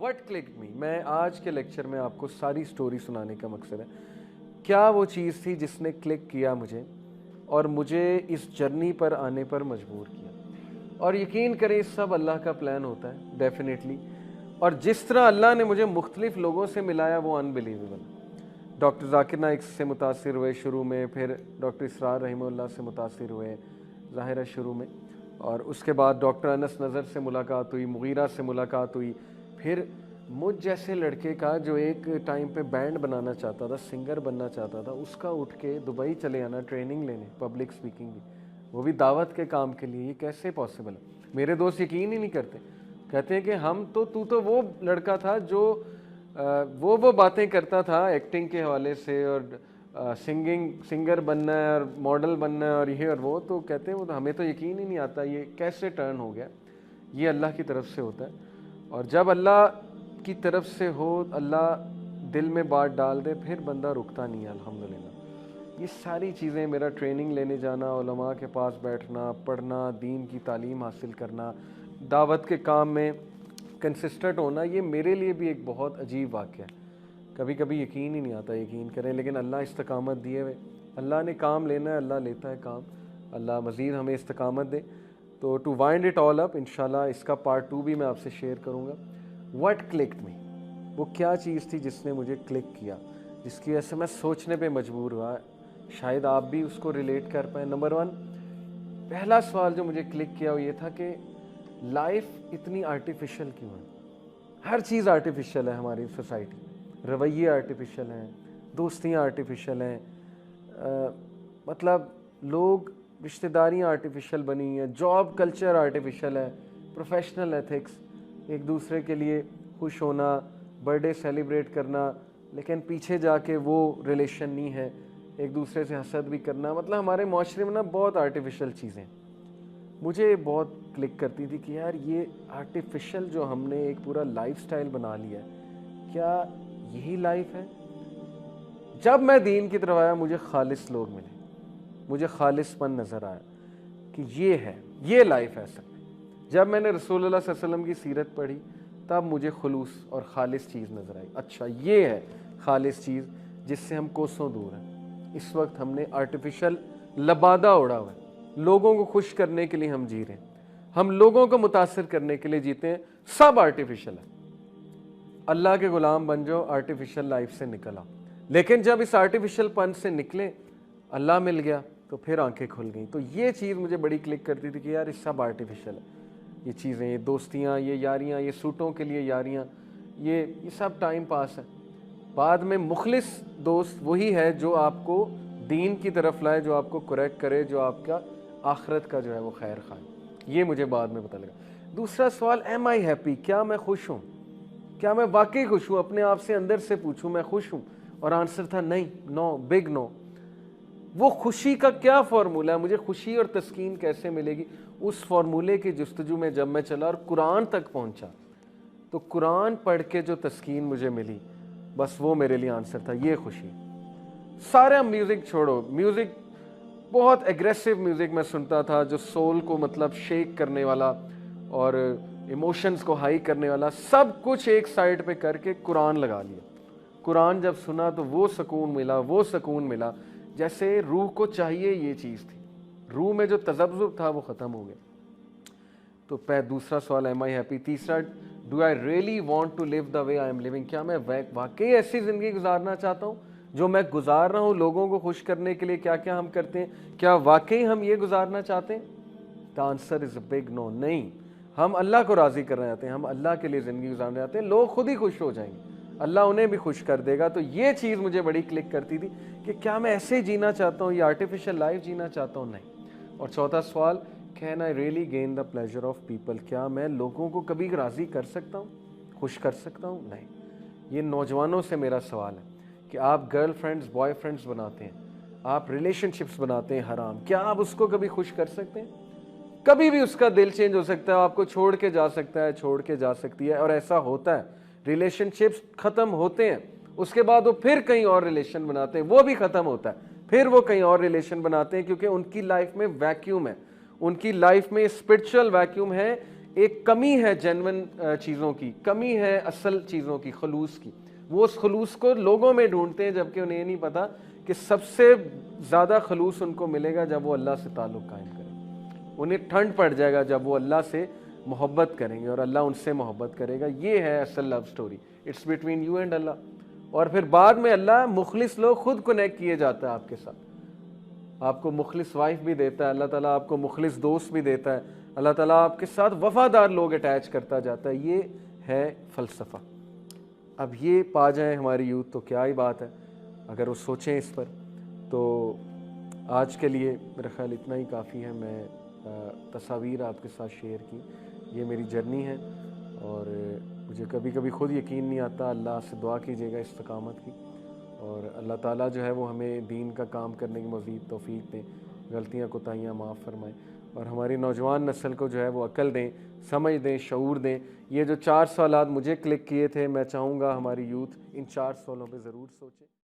What clicked می، میں آج کے لیکچر میں آپ کو ساری سٹوری سنانے کا مقصد ہے. کیا وہ چیز تھی جس نے کلک کیا مجھے اور مجھے اس جرنی پر آنے پر مجبور کیا. اور یقین کریں سب اللہ کا پلان ہوتا ہے ڈیفینیٹلی. اور جس طرح اللہ نے مجھے مختلف لوگوں سے ملایا وہ انبلیویبل. ڈاکٹر ذاکر نائک سے متاثر ہوئے شروع میں، پھر ڈاکٹر اسرار رحمہ اللہ سے متاثر ہوئے ظاہرہ شروع میں، اور اس کے بعد ڈاکٹر انس نظر سے ملاقات ہوئی، مغیرہ سے ملاقات ہوئی، پھر مجھ جیسے لڑکے کا جو ایک ٹائم پہ بینڈ بنانا چاہتا تھا، سنگر بننا چاہتا تھا، اس کا اٹھ کے دبئی چلے آنا ٹریننگ لینے، پبلک سپیکنگ کی، وہ بھی دعوت کے کام کے لیے. یہ کیسے پاسبل ہے؟ میرے دوست یقین ہی نہیں کرتے، کہتے ہیں کہ ہم تو تو وہ لڑکا تھا جو وہ باتیں کرتا تھا ایکٹنگ کے حوالے سے اور سنگر بننا ہے اور ماڈل بننا ہے اور یہ اور وہ، تو کہتے ہیں وہ تو ہمیں تو یقین ہی نہیں آتا یہ کیسے ٹرن ہو گیا. یہ اللہ کی طرف سے ہوتا ہے، اور جب اللہ کی طرف سے ہو، اللہ دل میں بات ڈال دے، پھر بندہ رکتا نہیں ہے. الحمدللہ یہ ساری چیزیں، میرا ٹریننگ لینے جانا، علماء کے پاس بیٹھنا، پڑھنا، دین کی تعلیم حاصل کرنا، دعوت کے کام میں کنسسٹنٹ ہونا، یہ میرے لیے بھی ایک بہت عجیب واقعہ ہے. کبھی کبھی یقین ہی نہیں آتا، یقین کریں، لیکن اللہ استقامت دیے ہوئے، اللہ نے کام لینا ہے، اللہ لیتا ہے کام. اللہ مزید ہمیں استقامت دے. تو ٹو وائنڈ اٹ آل اپ، انشاءاللہ اس کا پارٹ 2 بھی میں آپ سے شیئر کروں گا. وٹ کلکڈ می، وہ کیا چیز تھی جس نے مجھے کلک کیا، جس کی وجہ سے میں سوچنے پہ مجبور ہوا. شاید آپ بھی اس کو ریلیٹ کر پائیں. نمبر 1، پہلا سوال جو مجھے کلک کیا وہ یہ تھا کہ لائف اتنی آرٹیفیشل کیوں ہے؟ ہر چیز آرٹیفیشل ہے ہماری سوسائٹی میں، رویے آرٹیفیشل ہیں، دوستیاں آرٹیفیشل ہیں، مطلب لوگ، رشتہ داریاں آرٹیفیشل بنی ہیں، جاب کلچر آرٹیفیشل ہے، پروفیشنل ایتھکس، ایک دوسرے کے لیے خوش ہونا، برتھ ڈے سیلیبریٹ کرنا، لیکن پیچھے جا کے وہ ریلیشن نہیں ہے، ایک دوسرے سے حسد بھی کرنا. مطلب ہمارے معاشرے میں نا بہت آرٹیفیشل چیزیں. مجھے بہت کلک کرتی تھی کہ یار یہ آرٹیفیشل جو ہم نے ایک پورا لائف سٹائل بنا لیا ہے، کیا یہی لائف ہے؟ جب میں دین کی طرف آیا مجھے خالص لوگ ملے، مجھے خالص پن نظر آیا کہ یہ ہے، یہ لائف ہے اصل میں. جب میں نے رسول اللہ صلی اللہ علیہ وسلم کی سیرت پڑھی تب مجھے خلوص اور خالص چیز نظر آئی. اچھا یہ ہے خالص چیز جس سے ہم کوسوں دور ہیں. اس وقت ہم نے آرٹیفیشل لبادہ اڑا ہوا ہے، لوگوں کو خوش کرنے کے لیے ہم جی رہے ہیں، ہم لوگوں کو متاثر کرنے کے لیے جیتے ہیں، سب آرٹیفیشل ہے. اللہ کے غلام بن جاؤ، آرٹیفیشل لائف سے نکل آؤ. لیکن جب اس آرٹیفیشل پن سے نکلے، اللہ مل گیا تو پھر آنکھیں کھل گئیں. تو یہ چیز مجھے بڑی کلک کرتی تھی کہ یار یہ سب آرٹیفیشل ہے. یہ چیزیں، یہ دوستیاں، یہ یاریاں، یہ سوٹوں کے لیے یاریاں، یہ سب ٹائم پاس ہے. بعد میں مخلص دوست وہی ہے جو آپ کو دین کی طرف لائے، جو آپ کو کریکٹ کرے، جو آپ کا آخرت کا جو ہے وہ خیر خواہ. یہ مجھے بعد میں پتہ لگا. دوسرا سوال، ایم آئی ہیپی، کیا میں خوش ہوں؟ کیا میں واقعی خوش ہوں؟ اپنے آپ سے اندر سے پوچھوں میں خوش ہوں؟ اور آنسر تھا نہیں، نو، بگ نو. وہ خوشی کا کیا فارمولہ ہے؟ مجھے خوشی اور تسکین کیسے ملے گی؟ اس فارمولے کی جستجو میں جب میں چلا اور قرآن تک پہنچا تو قرآن پڑھ کے جو تسکین مجھے ملی، بس وہ میرے لیے آنسر تھا. یہ خوشی. سارا میوزک چھوڑو، میوزک بہت ایگریسو میوزک میں سنتا تھا جو سول کو مطلب شیک کرنے والا اور ایموشنز کو ہائی کرنے والا، سب کچھ ایک سائڈ پہ کر کے قرآن لگا لیا. قرآن جب سنا تو وہ سکون ملا، وہ سکون ملا جیسے روح کو چاہیے. یہ چیز تھی، روح میں جو تذبذب تھا وہ ختم ہو گیا. تو دوسرا سوال، ایم آئی ہیپی. تیسرا، do I really want to live the way I am living, کیا میں واقعی ایسی زندگی گزارنا چاہتا ہوں جو میں گزار رہا ہوں لوگوں کو خوش کرنے کے لیے؟ کیا کیا ہم کرتے ہیں، کیا واقعی ہم یہ گزارنا چاہتے ہیں؟ The answer is a big no. نہیں، ہم اللہ کو راضی کرنا چاہتے ہیں، ہم اللہ کے لیے زندگی گزارنا چاہتے ہیں. لوگ خود ہی خوش ہو جائیں گے، اللہ انہیں بھی خوش کر دے گا. تو یہ چیز مجھے بڑی کلک کرتی تھی کہ کیا میں ایسے جینا چاہتا ہوں، یہ آرٹیفیشل لائف جینا چاہتا ہوں؟ نہیں. اور چوتھا سوال، can I really gain the pleasure of people, کیا میں لوگوں کو کبھی راضی کر سکتا ہوں، خوش کر سکتا ہوں؟ نہیں. یہ نوجوانوں سے میرا سوال ہے کہ آپ گرل فرینڈز، بوائے فرینڈز بناتے ہیں، آپ ریلیشن شپس بناتے ہیں حرام، کیا آپ اس کو کبھی خوش کر سکتے ہیں؟ کبھی بھی اس کا دل چینج ہو سکتا ہے، آپ کو چھوڑ کے جا سکتا ہے، چھوڑ کے جا سکتی ہے. اور ایسا ہوتا ہے، ریلیشن شپس ختم ہوتے ہیں، اس کے بعد وہ پھر کہیں اور ریلیشن بناتے ہیں، وہ بھی ختم ہوتا ہے، پھر وہ کہیں اور ریلیشن بناتے ہیں، کیونکہ ان کی لائف میں ویکیوم ہے، ان کی لائف میں اسپرچل ویکیوم ہے. ایک کمی ہے جینون چیزوں کی، کمی ہے اصل چیزوں کی، خلوص کی. وہ اس خلوص کو لوگوں میں ڈھونڈتے ہیں، جبکہ انہیں یہ نہیں پتا کہ سب سے زیادہ خلوص ان کو ملے گا جب وہ اللہ سے تعلق قائم کریں گے. انہیں ٹھنڈ پڑ جائے گا جب وہ اللہ سے محبت کریں گے اور اللہ ان سے محبت کرے گا. یہ ہے اصل love story, it's between you and Allah. اور پھر بعد میں اللہ مخلص لوگ خود کنیکٹ کیے جاتا ہے آپ کے ساتھ. آپ کو مخلص وائف بھی دیتا ہے اللہ تعالیٰ، آپ کو مخلص دوست بھی دیتا ہے اللہ تعالیٰ، آپ کے ساتھ وفادار لوگ اٹیچ کرتا جاتا ہے. یہ ہے فلسفہ. اب یہ پا جائیں ہماری یوتھ تو کیا ہی بات ہے اگر وہ سوچیں اس پر. تو آج کے لیے میرا خیال اتنا ہی کافی ہے. میں تصاویر آپ کے ساتھ شیئر کی. یہ میری جرنی ہے اور مجھے کبھی کبھی خود یقین نہیں آتا. اللہ سے دعا کیجیے گا استقامت کی، اور اللہ تعالیٰ جو ہے وہ ہمیں دین کا کام کرنے کی مزید توفیق دیں، غلطیاں کوتاہیاں معاف فرمائیں، اور ہماری نوجوان نسل کو جو ہے وہ عقل دیں، سمجھ دیں، شعور دیں. یہ جو 4 سوالات مجھے کلک کیے تھے، میں چاہوں گا ہماری یوتھ ان 4 سوالوں پہ ضرور سوچے.